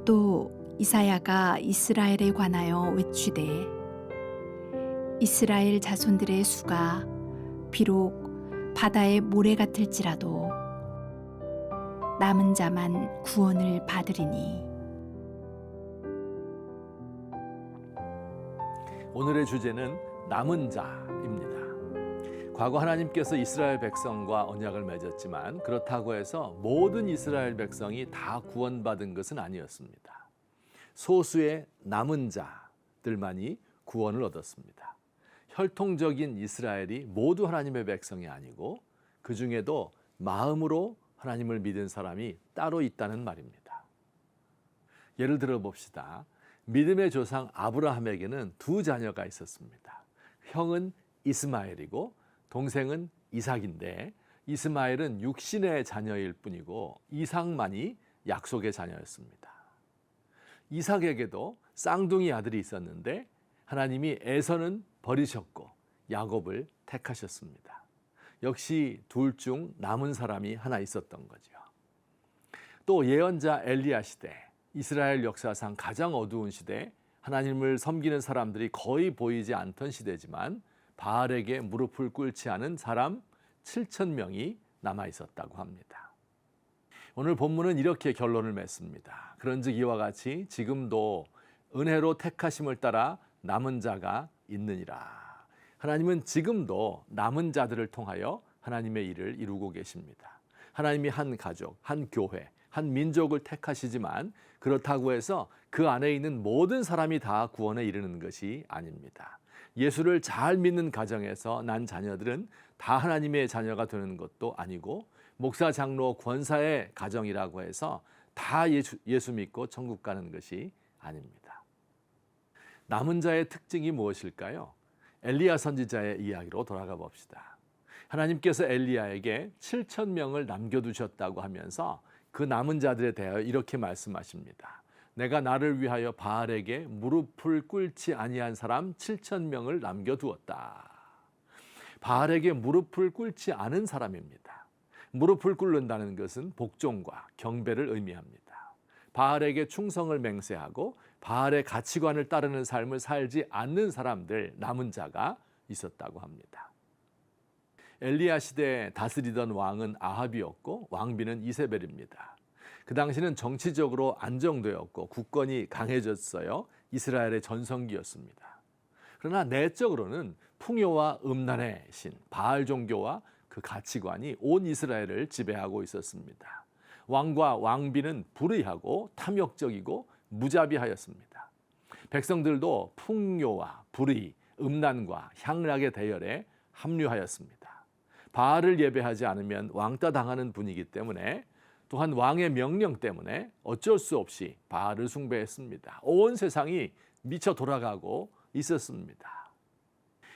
또 이사야가 이스라엘에 관하여 외치되 이스라엘 자손들의 수가 비록 바다의 모래 같을지라도 남은 자만 구원을 받으리니. 오늘의 주제는 남은 자입니다. 과거 하나님께서 이스라엘 백성과 언약을 맺었지만 그렇다고 해서 모든 이스라엘 백성이 다 구원받은 것은 아니었습니다. 소수의 남은 자들만이 구원을 얻었습니다. 혈통적인 이스라엘이 모두 하나님의 백성이 아니고 그 중에도 마음으로 하나님을 믿은 사람이 따로 있다는 말입니다. 예를 들어 봅시다. 믿음의 조상 아브라함에게는 두 자녀가 있었습니다. 형은 이스마엘이고 동생은 이삭인데 이스마엘은 육신의 자녀일 뿐이고 이삭만이 약속의 자녀였습니다. 이삭에게도 쌍둥이 아들이 있었는데 하나님이 에서는 버리셨고 야곱을 택하셨습니다. 역시 둘 중 남은 사람이 하나 있었던 거죠. 또 예언자 엘리야 시대, 이스라엘 역사상 가장 어두운 시대, 하나님을 섬기는 사람들이 거의 보이지 않던 시대지만 바알에게 무릎을 꿇지 않은 사람 7,000명이 남아 있었다고 합니다. 오늘 본문은 이렇게 결론을 맺습니다. 그런즉 이와 같이 지금도 은혜로 택하심을 따라 남은 자가 있느니라. 하나님은 지금도 남은 자들을 통하여 하나님의 일을 이루고 계십니다. 하나님이 한 가족, 한 교회, 한 민족을 택하시지만 그렇다고 해서 그 안에 있는 모든 사람이 다 구원에 이르는 것이 아닙니다. 예수를 잘 믿는 가정에서 난 자녀들은 다 하나님의 자녀가 되는 것도 아니고 목사, 장로, 권사의 가정이라고 해서 다 예수 믿고 천국 가는 것이 아닙니다. 남은 자의 특징이 무엇일까요? 엘리야 선지자의 이야기로 돌아가 봅시다. 하나님께서 엘리야에게 7,000명을 남겨두셨다고 하면서 그 남은 자들에 대하여 이렇게 말씀하십니다. 내가 나를 위하여 바알에게 무릎을 꿇지 아니한 사람 7,000명을 남겨두었다. 바알에게 무릎을 꿇지 않은 사람입니다. 무릎을 꿇는다는 것은 복종과 경배를 의미합니다. 바알에게 충성을 맹세하고 바알의 가치관을 따르는 삶을 살지 않는 사람들, 남은 자가 있었다고 합니다. 엘리야 시대에 다스리던 왕은 아합이었고 왕비는 이세벨입니다. 그 당시는 정치적으로 안정되었고 국권이 강해졌어요. 이스라엘의 전성기였습니다. 그러나 내적으로는 풍요와 음란의 신, 바알 종교와 그 가치관이 온 이스라엘을 지배하고 있었습니다. 왕과 왕비는 불의하고 탐욕적이고 무자비하였습니다. 백성들도 풍요와 불의, 음란과 향락의 대열에 합류하였습니다. 바알을 예배하지 않으면 왕따 당하는 분위기 때문에 또한 왕의 명령 때문에 어쩔 수 없이 바알을 숭배했습니다. 온 세상이 미쳐 돌아가고 있었습니다.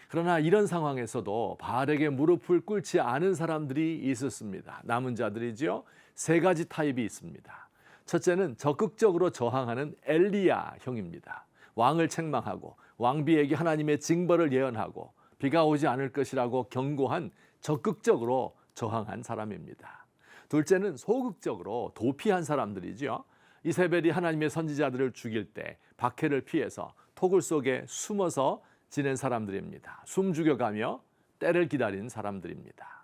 그러나 이런 상황에서도 바알에게 무릎을 꿇지 않은 사람들이 있었습니다. 남은 자들이죠. 세 가지 타입이 있습니다. 첫째는 적극적으로 저항하는 엘리야 형입니다. 왕을 책망하고 왕비에게 하나님의 징벌을 예언하고 비가 오지 않을 것이라고 경고한 적극적으로 저항한 사람입니다. 둘째는 소극적으로 도피한 사람들이죠. 이세벨이 하나님의 선지자들을 죽일 때 박해를 피해서 토굴 속에 숨어서 지낸 사람들입니다. 숨 죽여가며 때를 기다린 사람들입니다.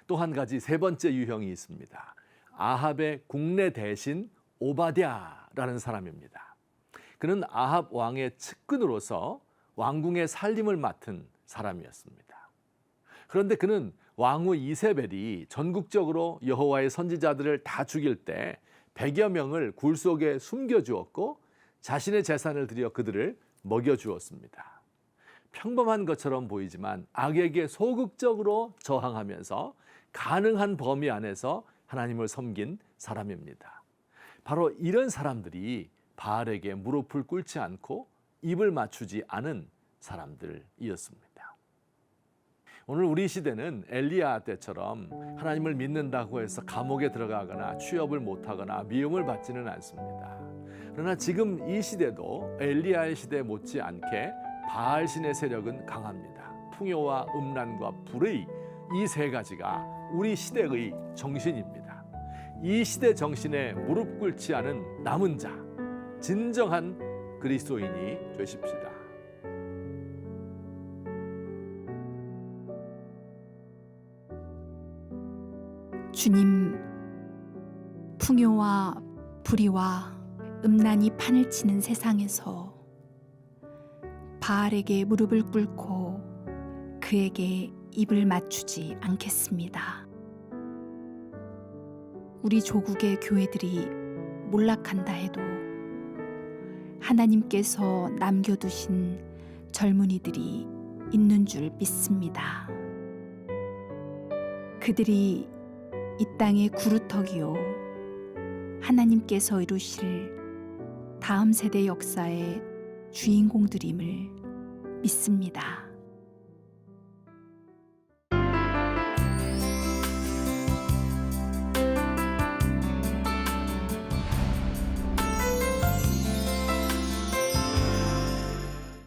또 한 가지 세 번째 유형이 있습니다. 아합의 국내 대신 오바댜라는 사람입니다. 그는 아합 왕의 측근으로서 왕궁의 살림을 맡은 사람이었습니다. 그런데 그는 왕후 이세벨이 전국적으로 여호와의 선지자들을 다 죽일 때 100여 명을 굴 속에 숨겨주었고 자신의 재산을 들여 그들을 먹여주었습니다. 평범한 것처럼 보이지만 악에게 소극적으로 저항하면서 가능한 범위 안에서 하나님을 섬긴 사람입니다. 바로 이런 사람들이 바알에게 무릎을 꿇지 않고 입을 맞추지 않은 사람들이었습니다. 오늘 우리 시대는 엘리야 때처럼 하나님을 믿는다고 해서 감옥에 들어가거나 취업을 못하거나 미움을 받지는 않습니다. 그러나 지금 이 시대도 엘리야의 시대 못지않게 바알 신의 세력은 강합니다. 풍요와 음란과 불의 이 세 가지가 우리 시대의 정신입니다. 이 시대 정신에 무릎 꿇지 않은 남은 자, 진정한 그리스도인이 되십시다. 주님, 풍요와 불의와 음란이 판을 치는 세상에서 바알에게 무릎을 꿇고 그에게 입을 맞추지 않겠습니다. 우리 조국의 교회들이 몰락한다 해도 하나님께서 남겨두신 젊은이들이 있는 줄 믿습니다. 그들이 이 땅의 구루터기요 하나님께서 이루실 다음 세대 역사의 주인공들임을 믿습니다.